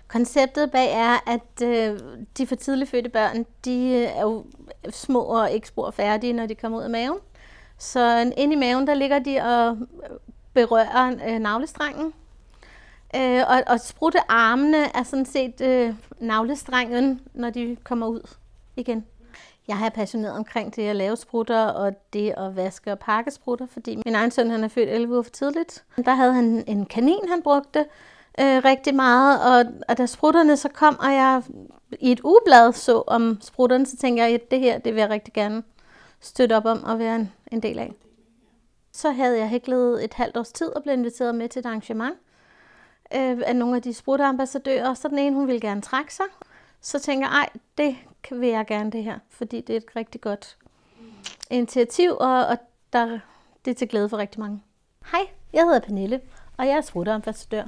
Konceptet bag er, at de for tidligt fødte børn, de er jo små og ikke spor færdige, når de kommer ud af maven. Så inde i maven, der ligger de og berører navlestrengen. Og sprutte armene er sådan set navlestrengen, når de kommer ud igen. Jeg er passioneret omkring det at lave sprutter og det at vaske og pakke sprutter, fordi min egen søn han er født 11 uger for tidligt. Der havde han en kanin, han brugte rigtig meget, og da sprutterne så kom, og jeg i et ugeblad så om sprutterne, så tænkte jeg, at det her, det vil jeg rigtig gerne støtte op om og være en del af. Så havde jeg hæklet et halvt års tid og blev inviteret med til et arrangement af nogle af de sprutteambassadører, så den ene, hun ville gerne trække sig. Så tænker jeg, det vil jeg gerne det her, fordi det er et rigtig godt initiativ, og det er til glæde for rigtig mange. Hej, jeg hedder Pernille, og jeg er sprutteambassadør.